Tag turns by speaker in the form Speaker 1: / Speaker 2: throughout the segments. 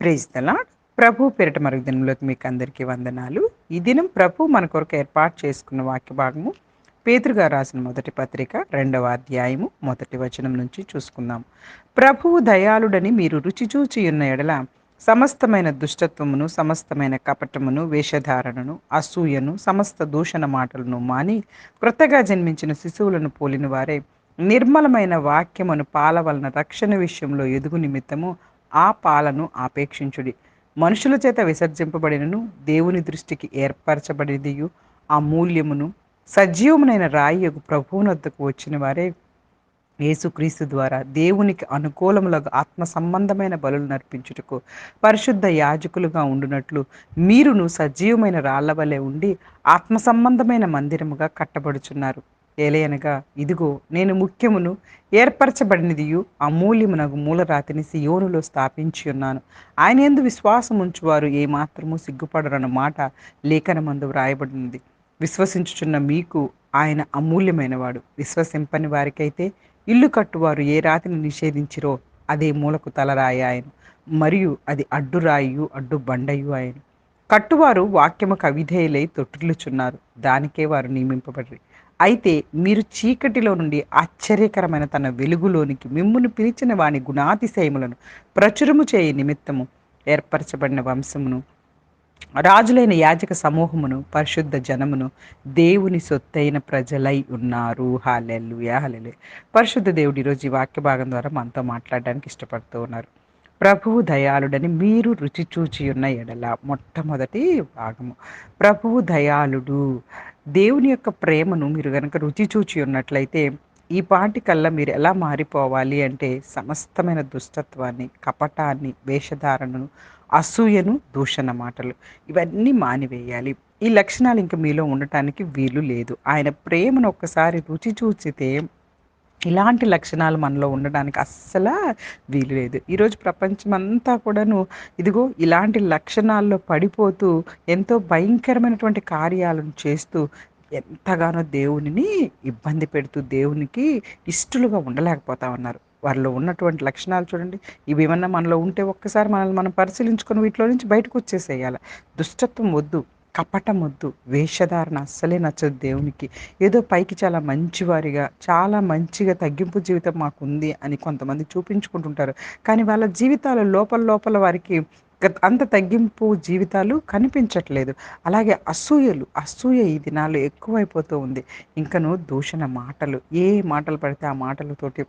Speaker 1: Praise the lord. ప్రభు పేరిట మరొక దినంలోకి మీకు అందరికీ వందనాలు. ఈ దినం ప్రభు మన కొరకు ఏర్పాటు చేసుకున్న వాక్య భాగము పేతురు గారు రాసిన మొదటి పత్రిక 2వ అధ్యాయము మొదటి వచనం నుంచి చూసుకుందాం. ప్రభువు దయాళుడని మీరు రుచి చూచి ఉన్న ఎడల సమస్తమైన దుష్టత్వమును, సమస్తమైన కపటమును, వేషధారణను, అసూయను, సమస్త దూషణ మాటలను మాని క్రొత్తగా జన్మించిన శిశువులను పోలిన వారే నిర్మలమైన వాక్యమును పాల వలన రక్షణ విషయంలో ఎదుగు నిమిత్తము ఆ పాలను ఆపేక్షించుడి. మనుషుల చేత విసర్జింపబడినను దేవుని దృష్టికి ఏర్పరచబడినదియు అమూల్యమును సజీవమునైన రాయియగు ప్రభువునొద్దకు వచ్చిన వారే యేసుక్రీస్తు ద్వారా దేవునికి అనుకూలములకు ఆత్మ సంబంధమైన బలులు నర్పించుటకు పరిశుద్ధ యాజకులుగా ఉండునట్లు మీరును సజీవమైన రాళ్ల వలె ఉండి ఆత్మ సంబంధమైన మందిరముగా కట్టబడుచున్నారు. ఏలయనగా ఇదిగో నేను ముఖ్యమును ఏర్పరచబడినదియు అమూల్యమునగు మూలరాతిని సియోనులో స్థాపించి ఉన్నాను. ఆయన యందు విశ్వాసం ఉంచువారు ఏమాత్రము సిగ్గుపడరన్న మాట లేఖనమందు వ్రాయబడినది. విశ్వసించుచున్న మీకు ఆయన అమూల్యమైనవాడు. విశ్వసింపని వారికైతే ఇల్లు కట్టువారు ఏ రాతిని నిషేధించిరో అదే మూలకు తలరాయి ఆయన, మరియు అది అడ్డురాయు అడ్డు బండయు ఆయన. కట్టువారు వాక్యముకు అవిధేయులై తొట్టిల్లుచున్నారు, దానికే వారు నియమింపబడ్రి. అయితే మీరు చీకటిలో నుండి ఆశ్చర్యకరమైన తన వెలుగులోనికి మిమ్మును పిలిచిన వాని గుణాతిశయములను ప్రచురము చేయ నిమిత్తము ఏర్పరచబడిన వంశమును, రాజులైన యాజక సమూహమును, పరిశుద్ధ జనమును, దేవుని సొత్తైన ప్రజలై ఉన్నారు. హల్లెలూయా, హల్లెలూయా. పరిశుద్ధ దేవుడు ఈరోజు ఈ వాక్య భాగం ద్వారా మనతో మాట్లాడడానికి ఇష్టపడుతూ ఉన్నారు. ప్రభువు దయాళుడని మీరు రుచి చూచి ఉన్న ఎడల. మొట్టమొదటి భాగము, ప్రభువు దయాళుడు. దేవుని యొక్క ప్రేమను మీరు గనక రుచి చూచి ఉన్నట్లయితే ఈ పాటికల్లా మీరు ఎలా మారిపోవాలి అంటే సమస్తమైన దుష్టత్వాన్ని, కపటాన్ని, వేషధారణను, అసూయను, దూషణ మాటలు ఇవన్నీ మానివేయాలి. ఈ లక్షణాలు ఇంక మీలో ఉండటానికి వీలు లేదు. ఆయన ప్రేమను ఒక్కసారి రుచి చూచితే ఇలాంటి లక్షణాలు మనలో ఉండడానికి అస్సలు వీలు లేదు. ఈరోజు ప్రపంచమంతా కూడాను ఇదిగో ఇలాంటి లక్షణాల్లో పడిపోతూ ఎంతో భయంకరమైనటువంటి కార్యాలను చేస్తూ ఎంతగానో దేవునిని ఇబ్బంది పెడుతూ దేవునికి ఇష్టలుగా ఉండలేకపోతా ఉన్నారు. వారిలో ఉన్నటువంటి లక్షణాలు చూడండి. ఇవి ఏమన్నా మనలో ఉంటే ఒక్కసారి మనల్ని మనం పరిశీలించుకొని వీటిలో నుంచి బయటకు వచ్చేసేయాలి. దుష్టత్వం వద్దు, కపటం వద్దు, వేషధారణ అస్సలే నచ్చదు దేవునికి. ఏదో పైకి చాలా మంచివారిగా, చాలా మంచిగా తగ్గింపు జీవితం మాకుంది అని కొంతమంది చూపించుకుంటుంటారు. కానీ వాళ్ళ జీవితాల లోపల లోపల వారికి అంత తగ్గింపు జీవితాలు కనిపించట్లేదు. అలాగే అసూయ ఈ దినాల్లో ఎక్కువైపోతూ ఉంది. ఇంకను దూషణ మాటలు, ఏ మాటలు పడితే ఆ మాటలతోటి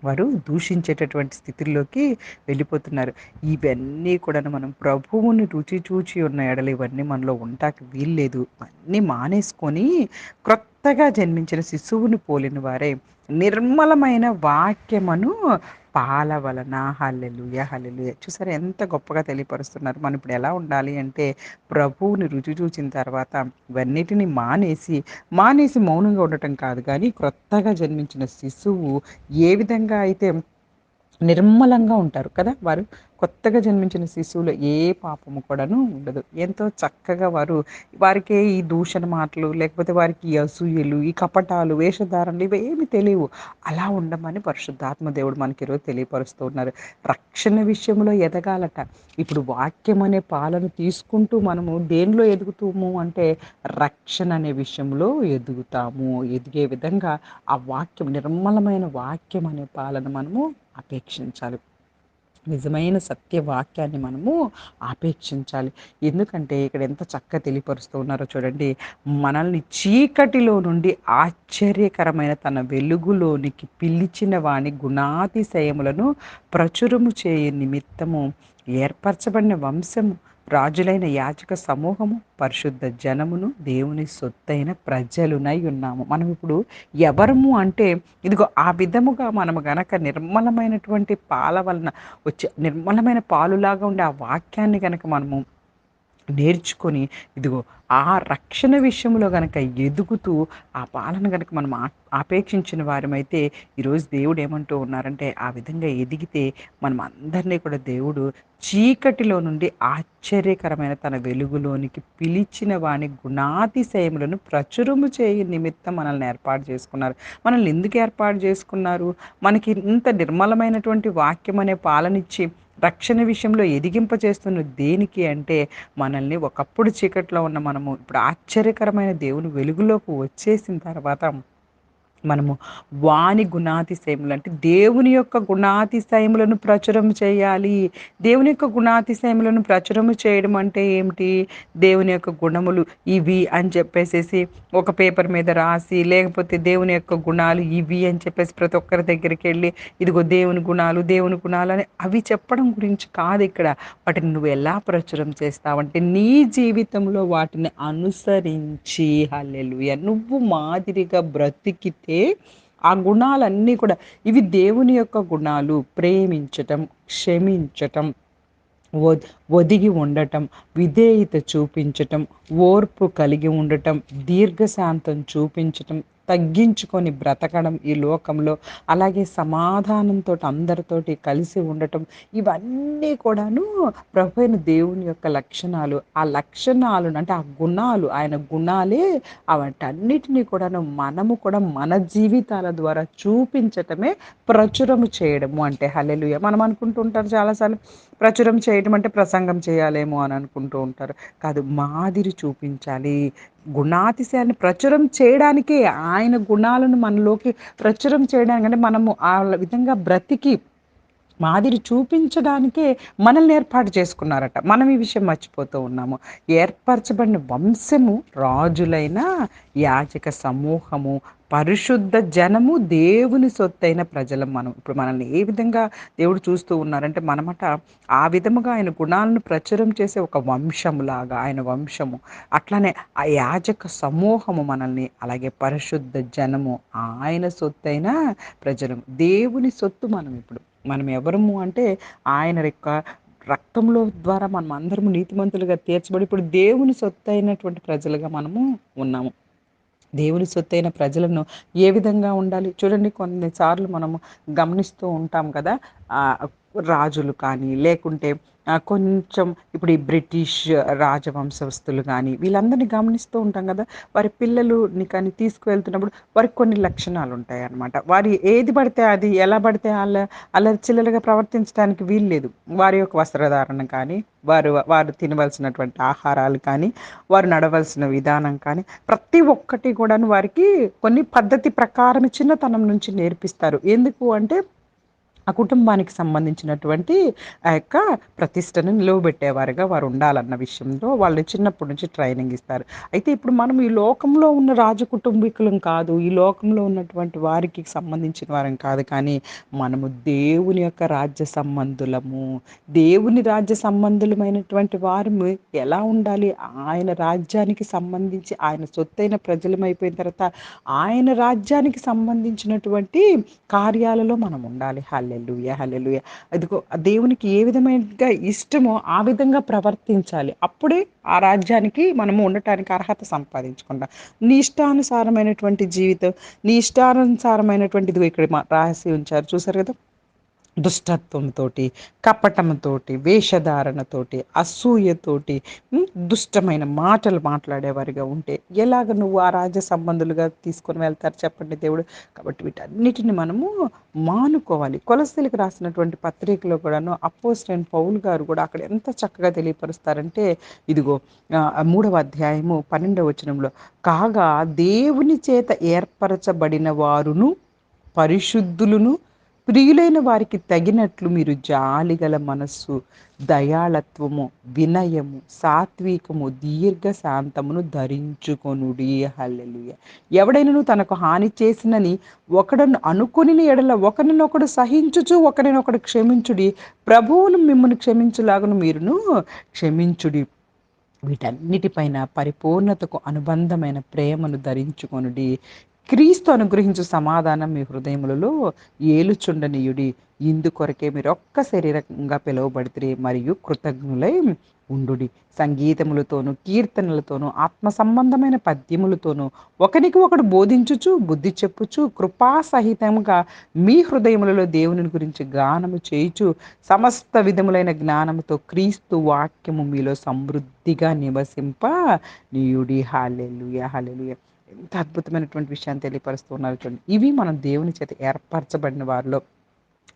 Speaker 1: వారు దూషించేటటువంటి స్థితిలోకి వెళ్ళిపోతున్నారు. ఇవన్నీ కూడా మనం ప్రభువుని రుచి చూచి ఉన్న ఎడల ఇవన్నీ మనలో ఉండటానికి వీల్లేదు. అన్నీ మానేసుకొని క్రొత్తగా జన్మించిన శిశువుని పోలిన వారే నిర్మలమైన వాక్యమును పాల వలన. హల్లెలూయా, హల్లెలూయా. చూసారా ఎంత గొప్పగా తెలియపరుస్తున్నారు. మనం ఇప్పుడు ఎలా ఉండాలి అంటే ప్రభువుని రుచి చూచిన తర్వాత ఇవన్నిటిని మానేసి మౌనంగా ఉండటం కాదు, కానీ క్రొత్తగా జన్మించిన శిశువు ఏ విధంగా అయితే నిర్మలంగా ఉంటారు కదా, వారు కొత్తగా జన్మించిన శిశువులు ఏ పాపము కూడాను ఉండదు. ఎంతో చక్కగా వారికే ఈ దూషణ మాటలు, లేకపోతే వారికి ఈ అసూయలు, ఈ కపటాలు, వేషధారణలు ఇవేమి తెలియవు. అలా ఉండమని పరిశుద్ధాత్మ దేవుడు మనకి ఈరోజు తెలియపరుస్తూ ఉన్నారు. రక్షణ విషయంలో ఎదగాలట. ఇప్పుడు వాక్యం అనే పాలను తీసుకుంటూ మనము దేనిలో ఎదుగుతాము అంటే రక్షణ అనే విషయంలో ఎదుగుతాము. ఎదిగే విధంగా ఆ వాక్యం, నిర్మలమైన వాక్యం అనే పాలను మనము అపేక్షించాలి. నిజమైన సత్యవాక్యాన్ని మనము ఆపేక్షించాలి. ఎందుకంటే ఇక్కడ ఎంత చక్కగా తెలియపరుస్తూ ఉన్నారో చూడండి. మనల్ని చీకటిలో నుండి ఆశ్చర్యకరమైన తన వెలుగులోనికి పిలిచిన వాని గుణాతిశయములను ప్రచురము చేయ నిమిత్తము ఏర్పరచబడిన వంశము, రాజులైన యాజక సమూహము, పరిశుద్ధ జనమును, దేవుని సొత్తైన ప్రజలునై ఉన్నాము. మనం ఇప్పుడు ఎవరము అంటే ఇదిగో ఆ విధముగా మనము గనక నిర్మలమైనటువంటి పాల వలన వచ్చే నిర్మలమైన పాలులాగా ఉండే ఆ వాక్యాన్ని గనక మనము నేర్చుకొని ఇదిగో ఆ రక్షణ విషయంలో గనక ఎదుగుతూ ఆ పాలన గనక మనం ఆపేక్షించిన వారమైతే ఈరోజు దేవుడు ఏమంటూ ఉన్నారంటే ఆ విధంగా ఎదిగితే మనం అందరినీ కూడా దేవుడు చీకటిలో నుండి ఆశ్చర్యకరమైన తన వెలుగులోనికి పిలిచిన వాని గుణాతిశయములను ప్రచురము చేయ నిమిత్తం మనల్ని ఏర్పాటు చేసుకున్నారు. మనల్ని ఎందుకు ఏర్పాటు చేసుకున్నారు? మనకి ఇంత నిర్మలమైనటువంటి వాక్యం అనే పాలనిచ్చి రక్షణ విషయంలో ఎదిగింపచేస్తున్నది దేనికి అంటే, మనల్ని ఒకప్పుడు చీకట్లో ఉన్న మనము ఇప్పుడు ఆశ్చర్యకరమైన దేవుని వెలుగులోకి వచ్చేసిన తర్వాత మనము వాని గుణాతిశయములు అంటే దేవుని యొక్క గుణాతిశయములను ప్రచురం చేయాలి. దేవుని యొక్క గుణాతిశయములను ప్రచురము చేయడం అంటే ఏమిటి? దేవుని యొక్క గుణములు ఇవి అని చెప్పేసేసి ఒక పేపర్ మీద రాసి, లేకపోతే దేవుని యొక్క గుణాలు ఇవి అని చెప్పేసి ప్రతి ఒక్కరి దగ్గరికెళ్ళి, ఇదిగో దేవుని గుణాలు అని అవి చెప్పడం గురించి కాదిక్కడ. వాటిని నువ్వు ఎలా ప్రచురం చేస్తావంటే, నీ జీవితంలో వాటిని అనుసరించి హల్లెలూయా! నువ్వు మాదిరిగా బ్రతికితే ఆ గుణాలన్నీ కూడా ఇవి దేవుని యొక్క గుణాలు. ప్రేమించటం, క్షమించటం, ఒద్ ఒదిగి ఉండటం, విధేయత చూపించటం, ఓర్పు కలిగి ఉండటం, దీర్ఘశాంతం చూపించటం, తగ్గించుకొని బ్రతకడం ఈ లోకంలో, అలాగే సమాధానంతోటి అందరితోటి కలిసి ఉండటం, ఇవన్నీ కూడాను ప్రభువైన దేవుని యొక్క లక్షణాలు. ఆ లక్షణాలను అంటే ఆ గుణాలు, ఆయన గుణాలే వాటన్నిటిని కూడాను మనము కూడా మన జీవితాల ద్వారా చూపించటమే ప్రచురము చేయడము అంటే. హల్లెలూయా! మనం అనుకుంటూ ఉంటారు చాలాసార్లు ప్రచురం చేయటం అంటే ప్రసంగం చేయాలేమో అని అనుకుంటూ ఉంటారు. కాదు, మాదిరి చూపించాలి. గుణాతిశయాన్ని ప్రచురం చేయడానికే, ఆయన గుణాలను మనలోకి ప్రచురం చేయడానికి అంటే మనము ఆ విధంగా బ్రతికి మాదిరి చూపించడానికే మనల్ని ఏర్పాటు చేసుకున్నారట. మనం ఈ విషయం మర్చిపోతూ ఉన్నాము. ఏర్పరచబడిన వంశము, రాజులైన యాజక సమూహము, పరిశుద్ధ జనము, దేవుని సొత్తైన ప్రజలం మనం. ఇప్పుడు మనల్ని ఏ విధంగా దేవుడు చూస్తూ ఉన్నారంటే, మనమట ఆ విధముగా ఆయన గుణాలను ప్రచురం చేసే ఒక వంశములాగా ఆయన వంశము. అట్లానే ఆ యాజక సమూహము మనల్ని, అలాగే పరిశుద్ధ జనము, ఆయన సొత్తైన ప్రజలము. దేవుని సొత్తు మనం ఇప్పుడు. మనం ఎవరము అంటే ఆయన యొక్క రక్తంలో ద్వారా మనం అందరము నీతిమంతులుగా తీర్చబడి ఇప్పుడు దేవుని సొత్తైనటువంటి ప్రజలుగా మనము ఉన్నాము. దేవుని సొత్తైన ప్రజలను ఏ విధంగా ఉండాలి చూడండి. కొన్నిసార్లు మనము గమనిస్తూ ఉంటాం కదా. రాజులు కానీ లేకుంటే కొంచెం ఇప్పుడు ఈ బ్రిటిష్ రాజవంశస్థులు కానీ వీళ్ళందరినీ గమనిస్తూ ఉంటాం కదా. వారి పిల్లలుని కానీ తీసుకువెళ్తున్నప్పుడు వారికి కొన్ని లక్షణాలు ఉంటాయి అన్నమాట. వారి ఏది పడితే అది ఎలా పడితే అలా చిల్లరగా ప్రవర్తించడానికి వీలు లేదు. వారి యొక్క వస్త్రధారణ కానీ, వారు వారు తినవలసినటువంటి ఆహారాలు కానీ, వారు నడవలసిన విధానం కానీ, ప్రతి ఒక్కటి కూడాను వారికి కొన్ని పద్ధతి ప్రకారం చిన్నతనం నుంచి నేర్పిస్తారు. ఎందుకు అంటే ఆ కుటుంబానికి సంబంధించినటువంటి ఆ యొక్క ప్రతిష్టను నిలువబెట్టేవారుగా వారు ఉండాలన్న విషయంలో వాళ్ళు చిన్నప్పటి నుంచి ట్రైనింగ్ ఇస్తారు. అయితే ఇప్పుడు మనం ఈ లోకంలో ఉన్న రాజ కుటుంబీకులం కాదు. ఈ లోకంలో ఉన్నటువంటి వారికి సంబంధించిన వారం కాదు. కానీ మనము దేవుని యొక్క రాజ్య సంబంధులము. దేవుని రాజ్య సంబంధులమైనటువంటి వారము ఎలా ఉండాలి? ఆయన రాజ్యానికి సంబంధించి ఆయన సొత్తైన ప్రజలమైపోయిన తర్వాత ఆయన రాజ్యానికి సంబంధించినటువంటి కార్యాలలో మనం ఉండాలి. హల్లెలూయా! హల్లెలూయా! అదిగో దేవునికి ఏ విధమైనగా ఇష్టమో ఆ విధంగా ప్రవర్తించాలి. అప్పుడే ఆ రాజ్యానికి మనము ఉండటానికి అర్హత సంపాదించుకుంటాం. నీ ఇష్టానుసారమైనటువంటి జీవితం, నీ ఇష్టానుసారమైనటువంటి ఇదిగో ఇక్కడ రాసి ఉంచారు చూసారు కదా. దుష్టత్వంతోటి, కపటంతోటి, వేషధారణతోటి, అసూయతోటి, దుష్టమైన మాటలు మాట్లాడేవారిగా ఉంటే ఎలాగ నువ్వు ఆ రాజ్య సంబంధులుగా తీసుకొని వెళ్తారు చెప్పండి దేవుడు. కాబట్టి వీటన్నిటిని మనము మానుకోవాలి. కొలస్సీలకు రాసినటువంటి పత్రికలో కూడాను అపోస్తలుడైన పౌలు గారు కూడా అక్కడ ఎంత చక్కగా తెలియపరుస్తారంటే, ఇదిగో 3వ అధ్యాయము 12వ వచనంలో, కాగా దేవుని చేత ఏర్పరచబడిన వారును పరిశుద్ధులును ప్రియులైన వారికి తగినట్లు మీరు జాలిగల మనస్సు, దయాళత్వము, వినయము, సాత్వికము, దీర్ఘశాంతమును ధరించుకొనుడి. హల్లెలూయా! ఎవడైనను తనకు హాని చేసినని ఒకడును అనుకొనిన ఎడల ఒకరినొకడు సహించుచు ఒకరినొకడు క్షమించుడి. ప్రభువును మిమ్మును క్షమించులాగును మీరును క్షమించుడి. వీటన్నిటిపైన పరిపూర్ణతకు అనుబంధమైన ప్రేమను ధరించుకొనుడి. క్రీస్తు అనుగ్రహించు సమాధానం మీ హృదయములలో ఏలుచుండనీయుడి. ఇందుకొరకే మీరు ఒక్క శరీరంగా పిలువబడితిరి మరియు కృతజ్ఞులై ఉండుడి. సంగీతములతోనూ కీర్తనలతోనూ ఆత్మ సంబంధమైన పద్యములతోనూ ఒకనికి ఒకడు బోధించుచు బుద్ధి చెప్పుచు కృపాసహితంగా మీ హృదయములలో దేవుని గురించి గానము చేయుచు సమస్త విధములైన జ్ఞానముతో క్రీస్తు వాక్యము మీలో సమృద్ధిగా నివసింప నీయుడి. హల్లెలూయా! హల్లెలూయా! ఎంత అద్భుతమైనటువంటి విషయాన్ని తెలియపరుస్తున్నారు చూడండి. ఇవి మనం దేవుని చేత ఏర్పరచబడిన వారిలో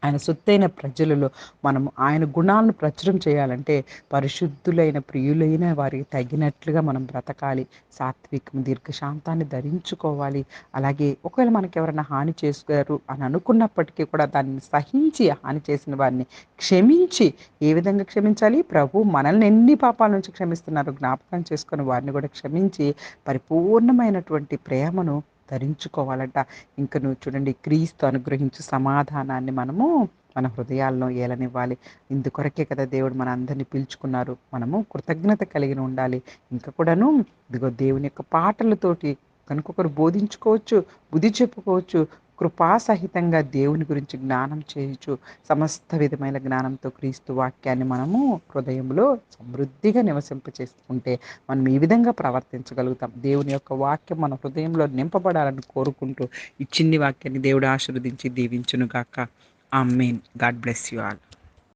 Speaker 1: ఆయన సొత్తైన ప్రజలలో మనము ఆయన గుణాలను ప్రచురం చేయాలంటే పరిశుద్ధులైన ప్రియులైన వారికి తగినట్లుగా మనం బ్రతకాలి. సాత్వికం, దీర్ఘశాంతాన్ని ధరించుకోవాలి. అలాగే ఒకవేళ మనకెవరైనా హాని చేశారు అని అనుకున్నప్పటికీ కూడా దాన్ని సహించి హాని చేసిన వారిని క్షమించి ఏ విధంగా క్షమించాలి? ప్రభు మనల్ని ఎన్ని పాపాల నుంచి క్షమిస్తున్నారో జ్ఞాపకం చేసుకొని వారిని కూడా క్షమించి పరిపూర్ణమైనటువంటి ప్రేమను ధరించుకోవాలంట. ఇంక నువ్వు చూడండి క్రీస్తు అనుగ్రహించు సమాధానాన్ని మనము మన హృదయాల్లో ఏలనివ్వాలి. ఇందుకొరకే కదా దేవుడు మనందరిని పిలుచుకున్నారు. మనము కృతజ్ఞత కలిగి ఉండాలి. ఇంకా కూడాను ఇదిగో దేవుని యొక్క పాటలతోటి ఒకరినొకరు బోధించుకోవచ్చు, బుద్ధి చెప్పుకోవచ్చు. కృపాసహితంగా దేవుని గురించి జ్ఞానం చేయొచ్చు. సమస్త విధమైన జ్ఞానంతో క్రీస్తు వాక్యాన్ని మనము హృదయంలో సమృద్ధిగా నివసింపచేసుకుంటే మనం ఈ విధంగా ప్రవర్తించగలుగుతాం. దేవుని యొక్క వాక్యం మన హృదయంలో నింపబడాలని కోరుకుంటూ ఈ చిన్ని వాక్యాన్ని దేవుడు ఆశీర్వదించి దీవించునుగాక. ఆమేన్. God bless you all.